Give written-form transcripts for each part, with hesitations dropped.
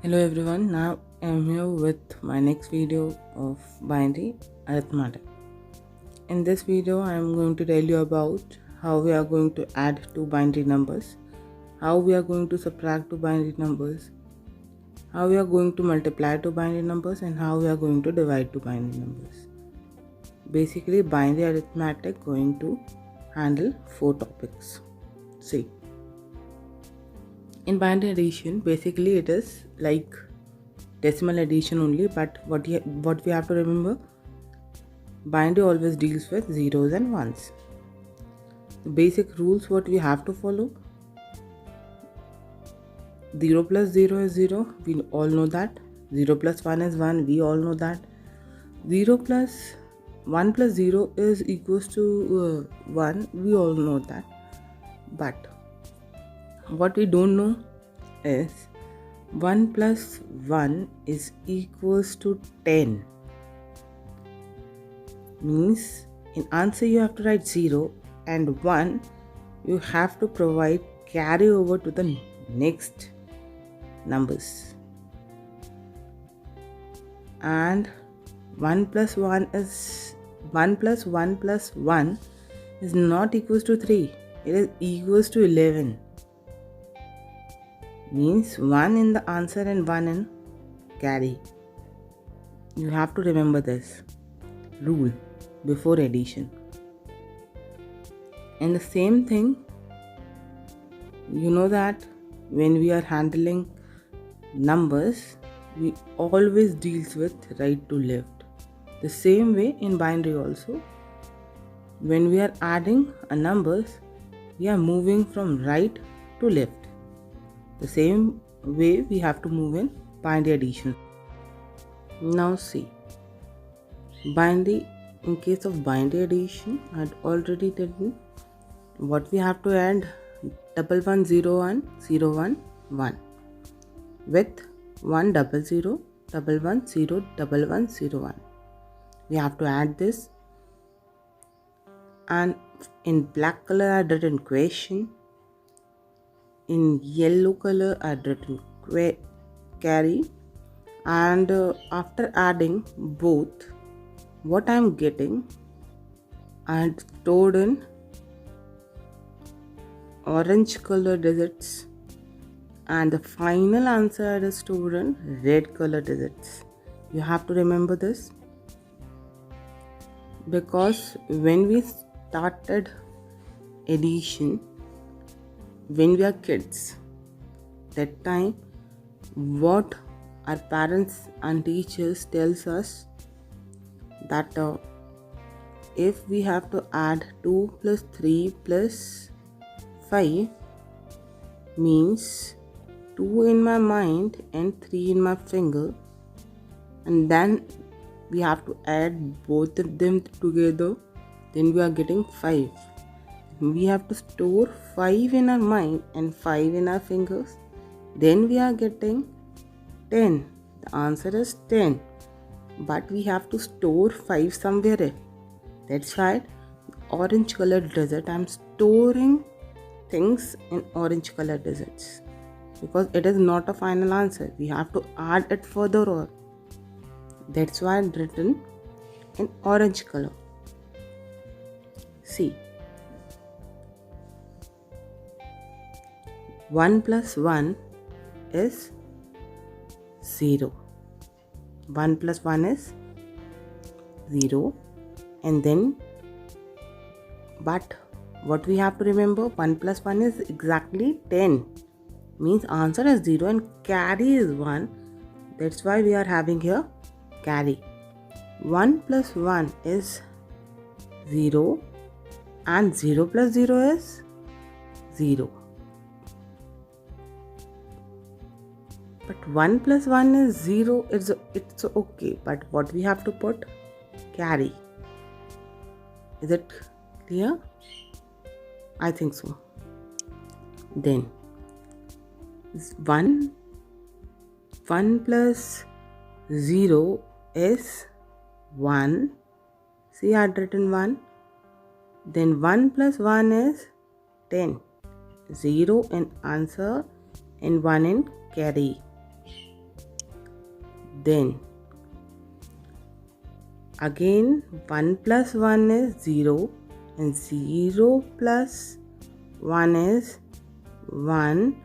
Hello everyone, now I'm here with my next video of binary arithmetic. In this video, I'm going to tell you about how we are going to add two binary numbers, how we are going to subtract two binary numbers, how we are going to multiply two binary numbers, and how we are going to divide two binary numbers. Basically, binary arithmetic going to handle four topics. See, in binary addition, basically it is like decimal addition only, but what we have to remember, binary always deals with zeros and ones. The basic rules what we have to follow: 0 plus 0 is 0, we all know that. 0 plus 1 is 1, we all know that. 0 plus 1 plus 0 is equals to 1, we all know that. But what we don't know is 1 plus 1 is equals to 10. Means in answer you have to write 0 and 1, you have to provide carry over to the next numbers. And 1 plus 1 is 1 plus 1 plus 1 is not equals to 3. It is equals to 11. Means 1 in the answer and 1 in carry. You have to remember this rule before addition. And the same thing, you know that when we are handling numbers, we always deals with right to left. The same way in binary also, when we are adding a numbers, we are moving from right to left. The same way we have to move in binary addition. Now see, binary, in case of binary addition, I had already told you what we have to add: 1101 01 1 with 100 110 1101. We have to add this, and in black color I had written question, in yellow color I had written carry, and after adding both, what I am getting I had stored in orange color digits, and the final answer is stored in red color digits. You have to remember this, because when we started addition, when we are kids, that time what our parents and teachers tells us that if we have to add 2 plus 3 plus 5, means 2 in my mind and 3 in my finger, and then we have to add both of them together, then we are getting 5. We have to store 5 in our mind and 5 in our fingers, then we are getting 10. The answer is 10, but we have to store 5 somewhere. That's why orange colored desert, I'm storing things in orange color deserts, because it is not a final answer, we have to add it further on. That's why it's written in orange color. See, 1 plus 1 is 0. 1 plus 1 is 0, and then, but what we have to remember, 1 plus 1 is exactly 10, means answer is 0 and carry is 1. That's why we are having here carry. 1 plus 1 is 0, and 0 plus 0 is 0. But 1 plus 1 is 0, it's okay, but what we have to put? Carry. Is it clear? I think so. Then 1 plus 0 is 1. See, I had written 1. Then 1 plus 1 is 10. 0 in answer and 1 in carry. Then again 1 plus 1 is 0 and 0 plus 1 is 1,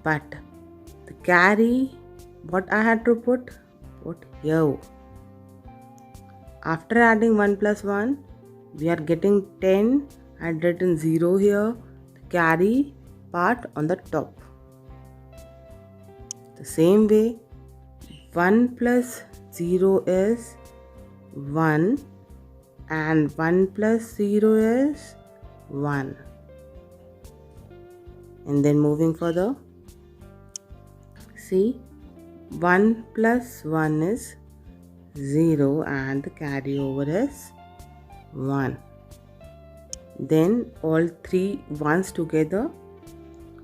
but the carry what I had to put here. After adding 1 plus 1 we are getting 10. I had written 0 here, the carry part on the top. The same way 1 plus 0 is 1 and 1 plus 0 is 1. And then moving further, see 1 plus 1 is 0 and the carry over is 1. Then all three ones together,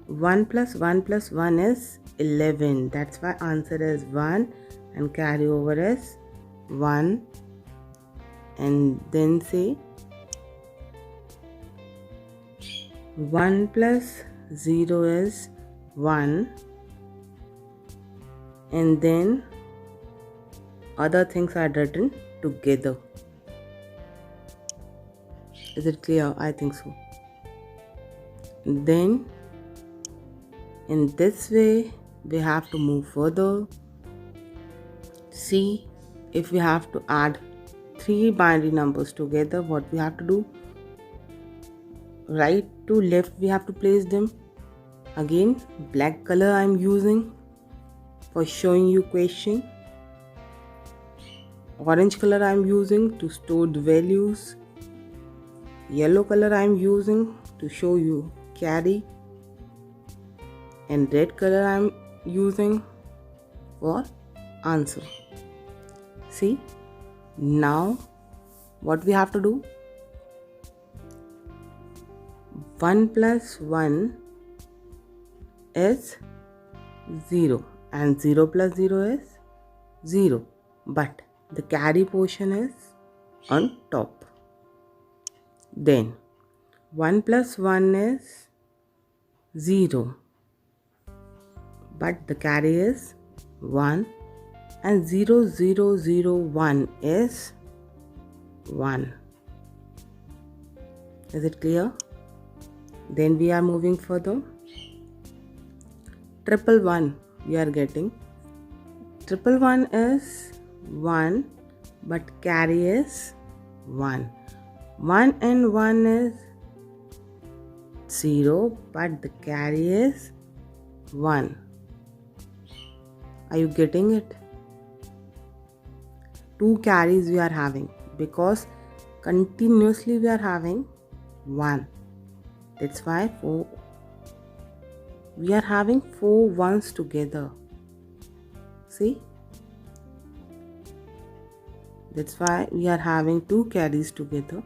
1 plus 1 plus 1 is 11. That's why answer is 1 and carry over is 1. And then say 1 plus 0 is 1, and then other things are written together. Is it clear? I think so. Then in this way we have to move further. See, if we have to add 3 binary numbers together, what we have to do? Right to left we have to place them. Again, black color I am using for showing you question. Orange color I am using to store the values. Yellow color I am using to show you carry. And red color I am using for answer. See, now what we have to do? 1 plus 1 is 0 and 0 plus 0 is 0, but the carry portion is on top. Then 1 plus 1 is 0, but the carry is 1, and 0 0 0 1 is 1. Is it clear? Then we are moving further. 111 we are getting. 111 is 1, but carry is 1. 1 and 1 is 0, but the carry is 1. Are you getting it? 2 carries we are having because continuously we are having 1. That's why we are having 4 ones together. See? That's why we are having 2 carries together.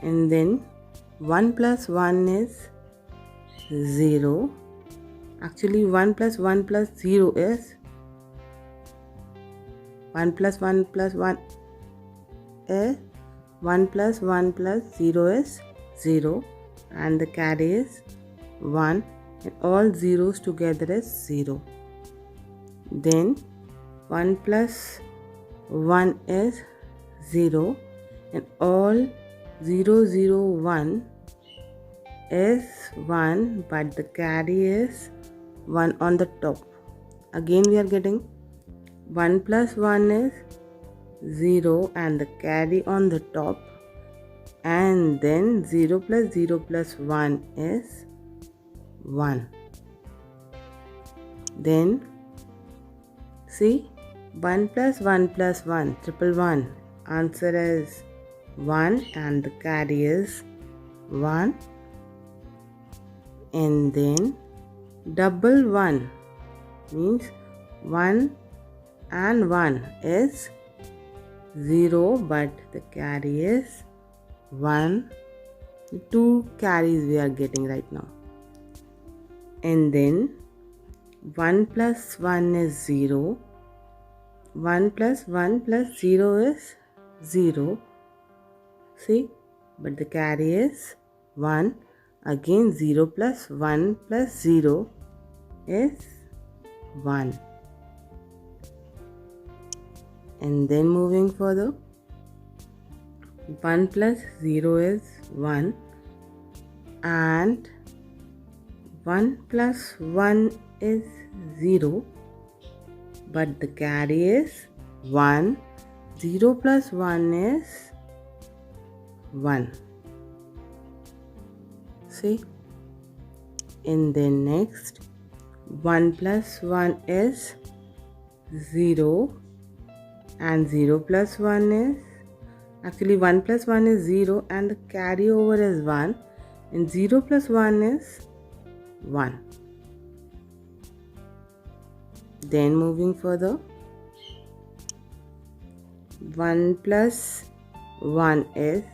And then 1 plus 1 is 0. Actually 1 plus 1 plus 0 is 1 plus 1 plus 1 is 1 plus 1 plus 0 is 0, and the carry is 1, and all zeros together is 0. Then 1 plus 1 is 0, and all 0 0 1 is 1, but the carry is 1 on the top. Again we are getting 1 plus 1 is 0 and the carry on the top, and then 0 plus 0 plus 1 is 1. Then see, 1 plus 1 plus 1, 111. Answer is 1 and the carry is 1. And then 111 means 1 and 1 is 0, but the carry is 1. 2 carries we are getting right now. And then 1 plus 1 is 0. 1 plus 1 plus 0 is 0. See, but the carry is 1. Again 0 plus 1 plus 0 is 1. And then moving further, 1 plus 0 is 1, and 1 plus 1 is 0, but the carry is 1. 0 plus 1 is 1. See? And then next, 1 plus 1 is 0, and 0 plus 1 is, actually 1 plus 1 is 0 and the carry over is 1, and 0 plus 1 is 1. Then moving further, 1 plus 1 is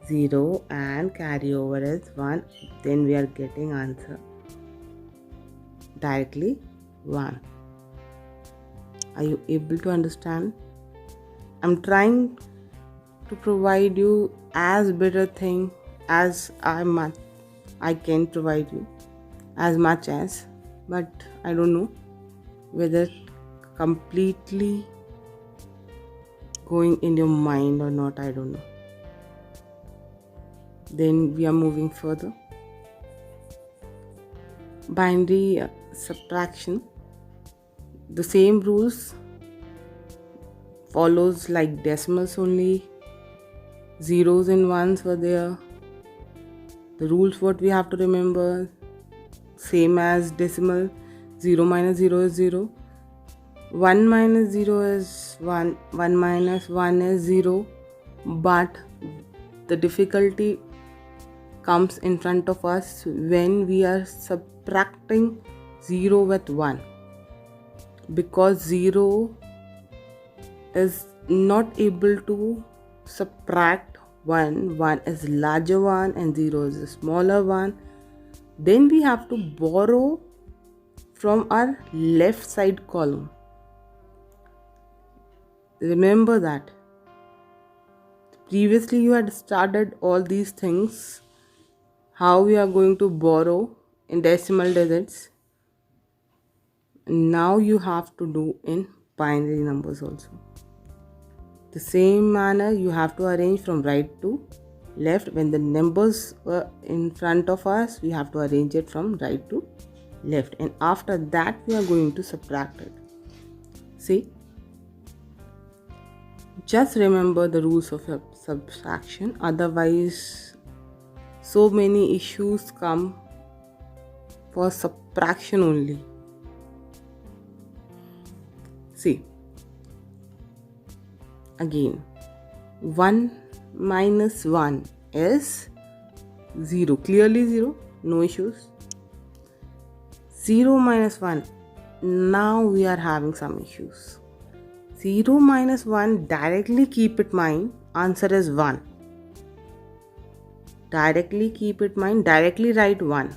0 and carry over is 1. Then we are getting answer directly 1. Are you able to understand? I'm trying to provide you as better thing as I can provide you as much as, but I don't know whether completely going in your mind or not, I don't know. Then we are moving further. Binary subtraction. The same rules follows like decimals only. Zeros and ones were there. The rules what we have to remember, same as decimal. 0 minus 0 is 0. 1 minus 0 is 1. 1 minus 1 is 0. But the difficulty comes in front of us when we are subtracting 0 with 1. Because 0 is not able to subtract 1. 1 is larger one and 0 is a smaller one. Then we have to borrow from our left side column. Remember that. Previously you had started all these things, how we are going to borrow in decimal digits. Now you have to do in binary numbers also. The same manner you have to arrange from right to left. When the numbers were in front of us, we have to arrange it from right to left, and after that we are going to subtract it. See, just remember the rules of subtraction, otherwise so many issues come for subtraction only. See, again, 1 minus 1 is 0, clearly 0, no issues. 0 minus 1, now we are having some issues. 0 minus 1, directly keep it mind, answer is 1. Directly keep it mind, directly write 1.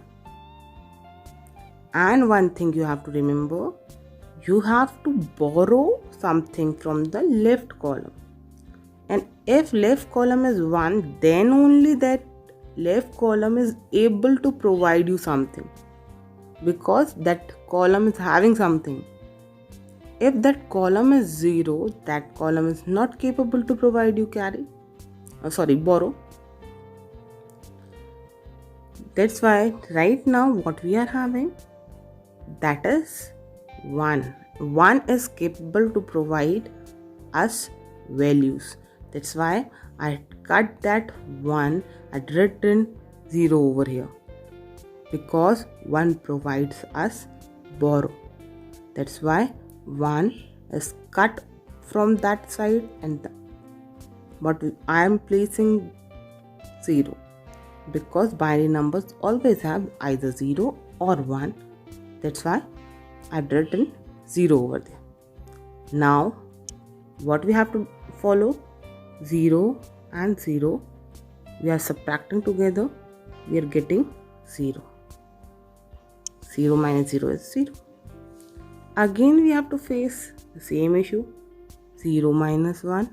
And one thing you have to remember, you have to borrow something from the left column. And if left column is 1, then only that left column is able to provide you something, because that column is having something. If that column is 0, that column is not capable to provide you borrow. That's why right now what we are having, that is 1. 1 is capable to provide us values. That's why I cut that 1, I written 0 over here, because 1 provides us borrow. That's why 1 is cut from that side, but I am placing 0, because binary numbers always have either 0 or 1. That's why I've written 0 over there. Now what we have to follow, 0 and 0, we are subtracting together, we are getting 0. 0 minus 0 is 0. Again we have to face the same issue, 0 minus 1.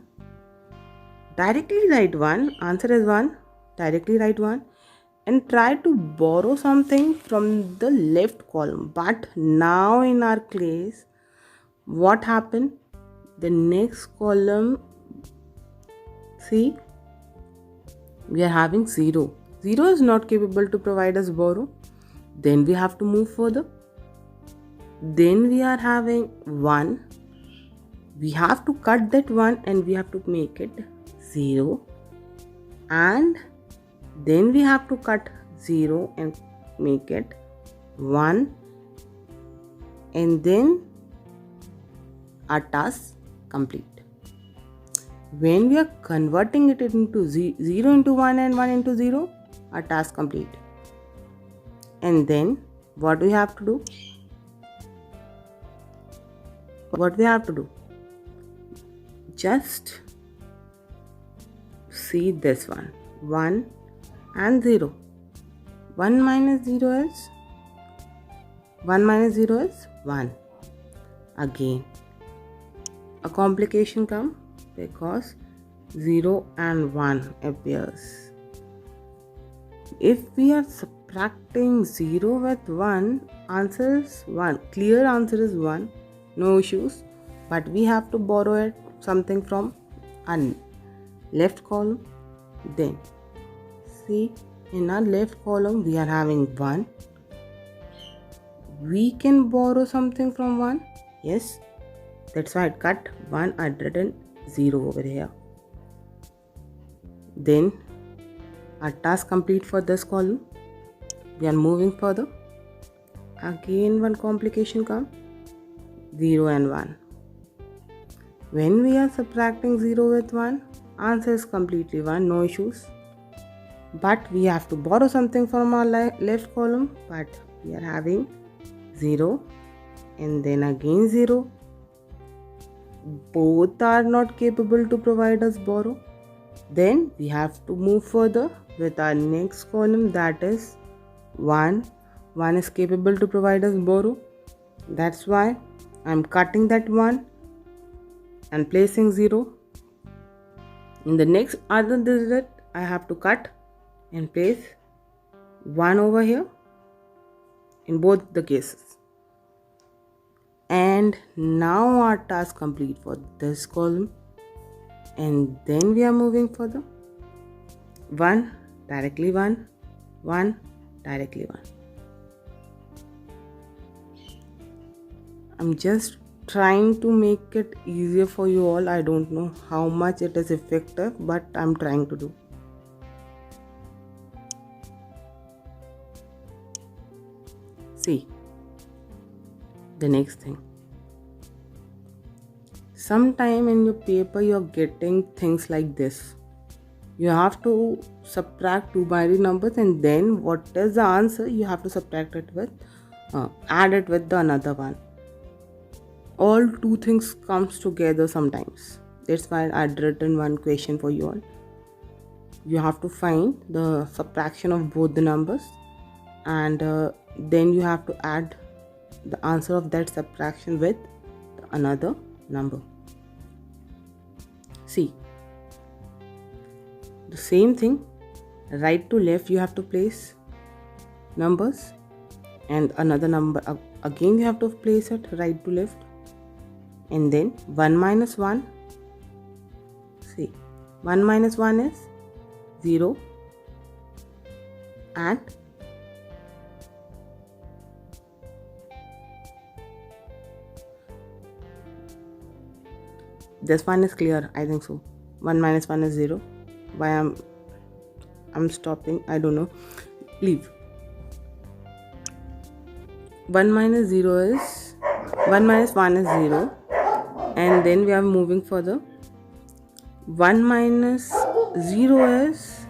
Directly write 1, answer is 1, directly write 1, and try to borrow something from the left column. But now in our case, what happened? the next column, see, we are having 0. 0 is not capable to provide us borrow. Then we have to move further. Then we are having 1. We have to cut that 1 and we have to make it 0. And then we have to cut 0 and make it 1. And then our task complete. When we are converting it into 0 into 1 and 1 into 0, our task complete. And then what we have to do? What we have to do? Just see this one. 1 and 0. 1 minus 0 is 1. Again, a complication comes because 0 and 1 appears. If we are subtracting 0 with 1, answer is 1. Clear answer is 1. No issues. But we have to borrow something from our left column. Then, see, in our left column we are having 1. We can borrow something from 1. Yes. That's why I cut 1. I written 0 over here. Then our task complete for this column. We are moving further. Again one complication comes. 0 and 1. When we are subtracting 0 with 1, answer is completely 1, no issues. But we have to borrow something from our left column, but we are having 0 and then again 0. Both are not capable to provide us borrow. Then we have to move further with our next column, that is 1. 1 is capable to provide us borrow. That's why I am cutting that 1 and placing 0. In the next other digit, I have to cut and place 1 over here in both the cases. And now our task complete for this column. And then we are moving further. 1, directly 1, 1, directly 1. I'm just trying to make it easier for you all. I don't know how much it is effective, but I'm trying to do. See, the next thing. Sometime in your paper you're getting things like this. You have to subtract two binary numbers and then what is the answer you have to subtract it with, add it with the another one. All two things comes together sometimes. That's why I'd written one question for you all. You have to find the subtraction of both the numbers and then you have to add the answer of that subtraction with another number. See, the same thing, right to left you have to place numbers and another number again you have to place it right to left. And then 1 minus 1, see, 1 minus 1 is 0 and this one is clear, I think so. 1 minus 1 is 0. Why I'm stopping, I don't know. Leave. 1 minus 0 is 1 minus 1 is 0. And then we are moving further. 1 minus 0 is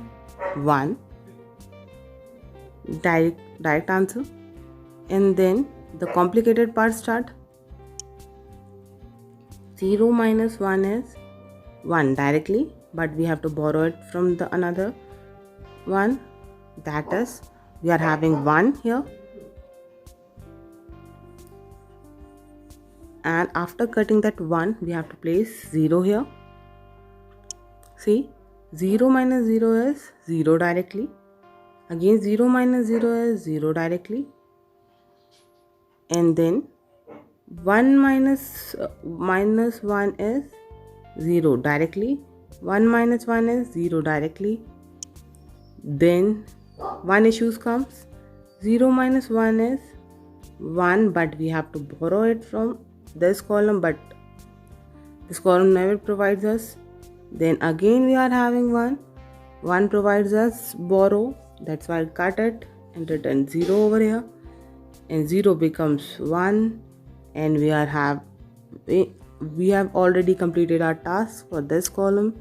1. Direct answer. And then the complicated part start. 0 minus 1 is 1 directly, but we have to borrow it from the another one. That is, we are having 1 here. And after cutting that 1, we have to place 0 here. See, 0 minus 0 is 0 directly. Again 0 minus 0 is 0 directly. And then 1 minus 1 is 0 directly. 1 minus 1 is 0 directly. Then one issues comes. 0 minus 1 is 1, but we have to borrow it from this column, but this column never provides us. Then again we are having 1. 1 provides us borrow. That's why I cut it and return 0 over here. And 0 becomes 1. And we have already completed our task for this column.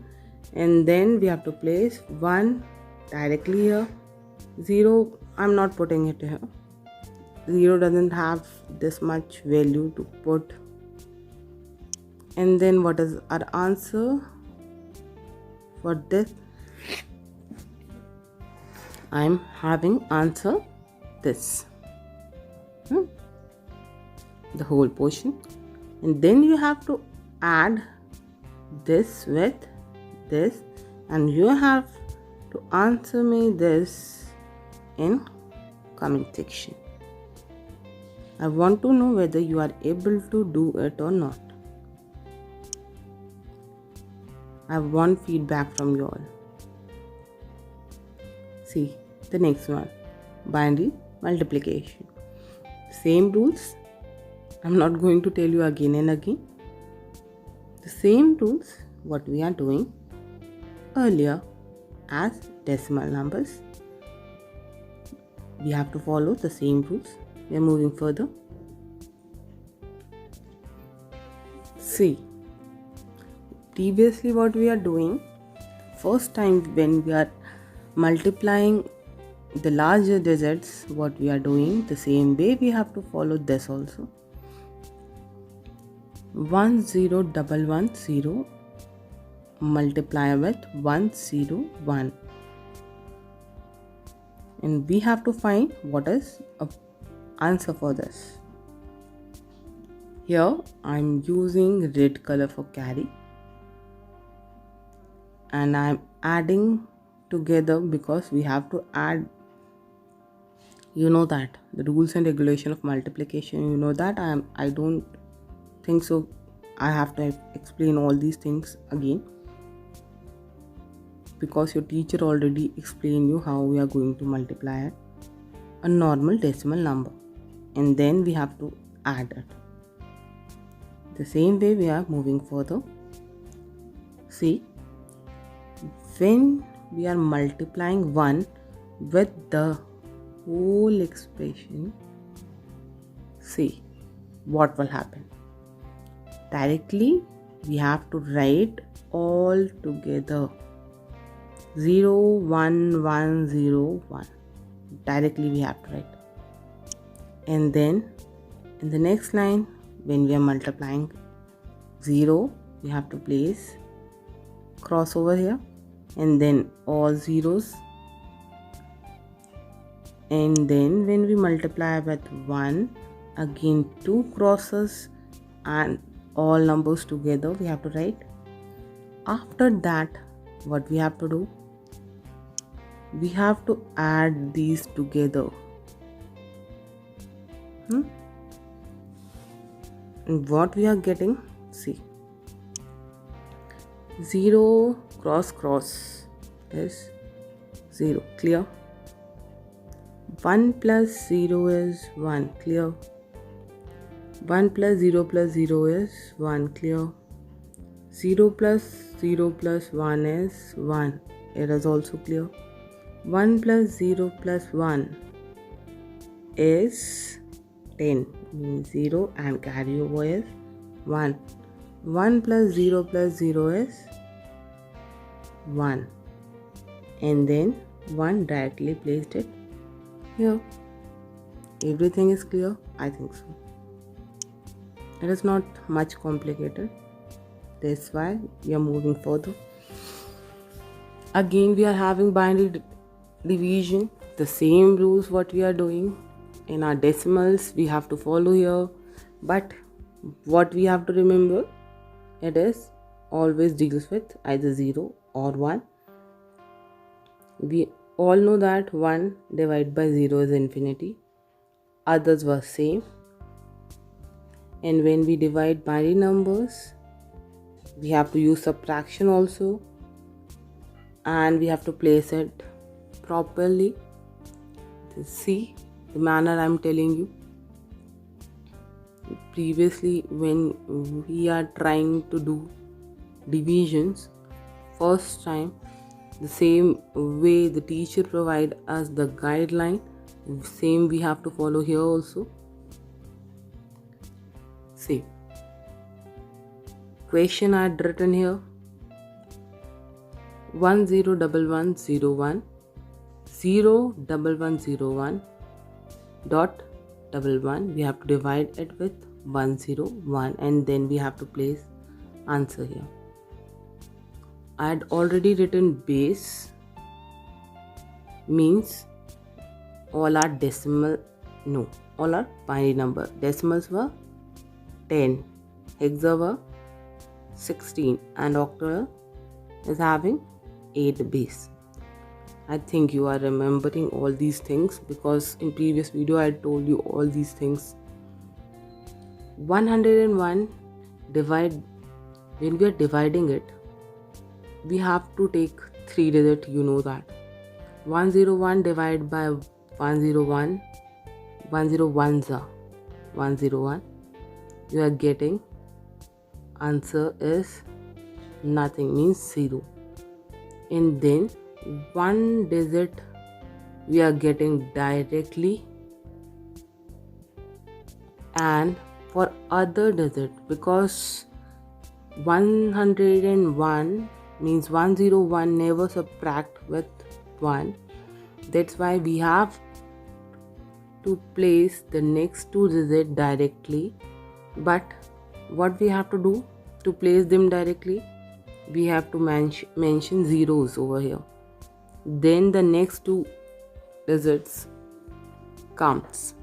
And then we have to place 1 directly here. 0, I'm not putting it here. 0 doesn't have this much value to put. And then what is our answer for this? I'm having answer this. The whole portion. And then you have to add this with this, and you have to answer me this in comment section. I want to know whether you are able to do it or not. I want feedback from you all. See the next one, binary multiplication. Same rules. I'm not going to tell you again and again. The same rules what we are doing earlier as decimal numbers. We have to follow the same rules. We are moving further. See, previously what we are doing, first time when we are multiplying the larger digits, what we are doing the same way we have to follow this also. 10110 multiply with 101, and we have to find what is a answer for this. Here I'm using red color for carry, and I'm adding together because we have to add. You know that the rules and regulation of multiplication, you know that. I don't think so I have to explain all these things again, because your teacher already explained you how we are going to multiply a normal decimal number, and then we have to add it. The same way we are moving further. See, when we are multiplying 1 with the whole expression, see what will happen. Directly we have to write all together 0 1 1 0 1. Directly we have to write, and then in the next line when we are multiplying 0, we have to place cross over here, and then all zeros. And then when we multiply with 1, again 2 crosses and all numbers together we have to write. After that, what we have to do, we have to add these together. And what we are getting, see, 0 cross cross is 0, clear. 1 plus 0 is 1, clear. 1 plus 0 plus 0 is 1, clear. 0 plus 0 plus 1 is 1, it is also clear. 1 plus 0 plus 1 is 10, means 0, and carry over is 1. 1 plus 0 plus 0 is 1, and then 1 directly placed it here. Everything is clear? I think so. It is not much complicated. That's why we are moving further. Again we are having binary division. The same rules what we are doing in our decimals we have to follow here, but what we have to remember, it is always deals with either 0 or 1. We all know that 1 divided by 0 is infinity. Others were same. And when we divide binary numbers, we have to use subtraction also, and we have to place it properly. See the manner I'm telling you. Previously, when we are trying to do divisions first time, the same way the teacher provide us the guideline, same we have to follow here also. See, question I had written here: 101101 01101 dot 11. We have to divide it with 101, and then we have to place answer here. I had already written base, means all are decimal, no, all are binary number. Decimals were 10, hexa were 16, and octal is having 8 base. I think you are remembering all these things because in previous video I told you all these things. 101 divide, when we are dividing it, we have to take 3 digits, you know that. 101 divided by 101, 101 101, you are getting answer is nothing, means 0. And then 1 digit we are getting directly, and for other digit, because 101 means 101 never subtract with 1, that's why we have to place the next 2 digits directly. But what we have to do to place them directly, we have to mention zeros over here, then the next 2 digits comes.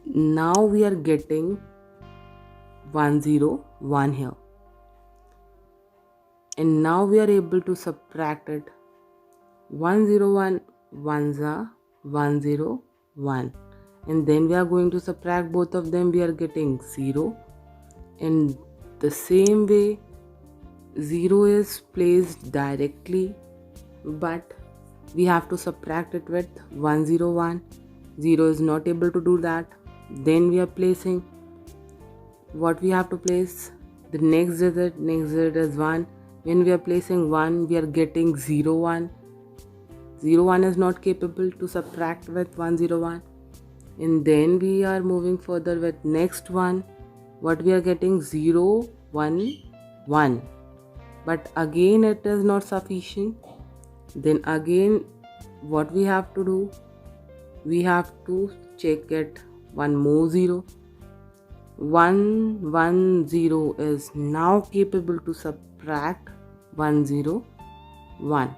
Now we are getting 101 here, and now we are able to subtract it. 101 1 101, and then we are going to subtract both of them. We are getting 0, and the same way 0 is placed directly, but we have to subtract it with 101. 0 is not able to do that. Then we are placing what we have to place, the next digit is 1. When we are placing 1, we are getting 01. 01 is not capable to subtract with 101. And then we are moving further with next one. What we are getting? 0 1 1. But again it is not sufficient. Then again what we have to do? We have to check it one more 0. 110 is now capable to subtract 101.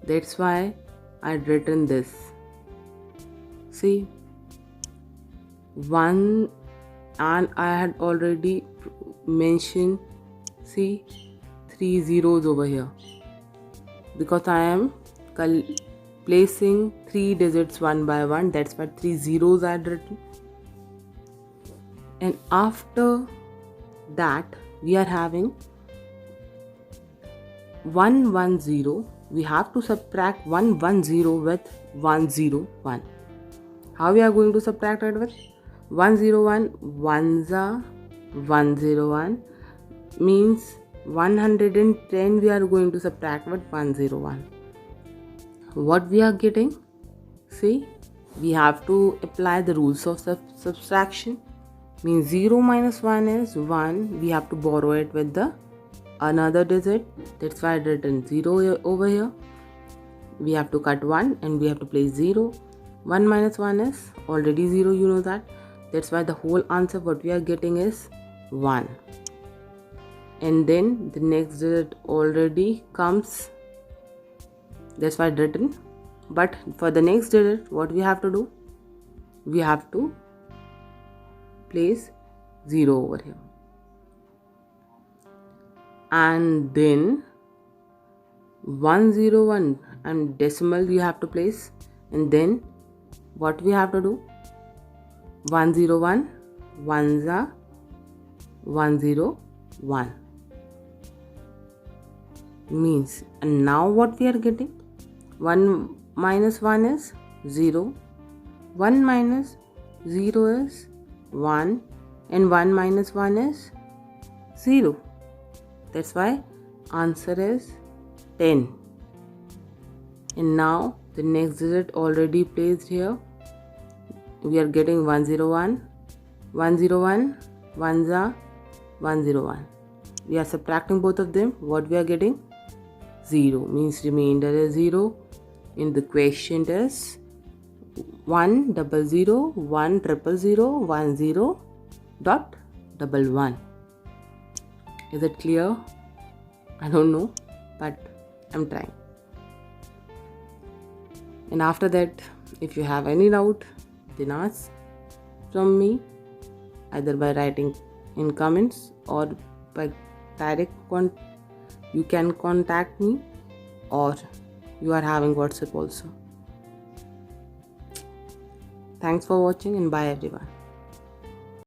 That's why I'd written this. See, 1, and I had already mentioned, see, 3 zeros over here, because I am placing 3 digits one by one. That's why 3 zeros I had written. And after that we are having 110. We have to subtract 110 with 101. How we are going to subtract it with 101? 1 101 means 110 we are going to subtract with 101. What we are getting? See, we have to apply the rules of subtraction. Means 0 minus 1 is 1. We have to borrow it with the another digit. That's why I written 0 over here. We have to cut 1 and we have to place 0. 1 minus 1 is already 0, you know that. That's why the whole answer what we are getting is 1. And then the next digit already comes. That's why I written. But for the next digit, what we have to do? We have to place 0 over here. And then 101 and decimal we have to place. And then what we have to do? 101, 1 101 means, and now what we are getting? 1 minus 1 is 0, 1 minus 0 is 1, and 1 minus 1 is 0. That's why answer is 10. And now the next digit already placed here. We are getting 101, 101, 1 101. We are subtracting both of them. What we are getting? 0 means remainder is 0. In the question is 1 0 0 1 0 0 1 0 dot 11. Is it clear? I don't know, but I'm trying. And after that, if you have any doubt, then ask from me, either by writing in comments or by direct you can contact me, or you are having WhatsApp also. Thanks for watching, and bye everyone.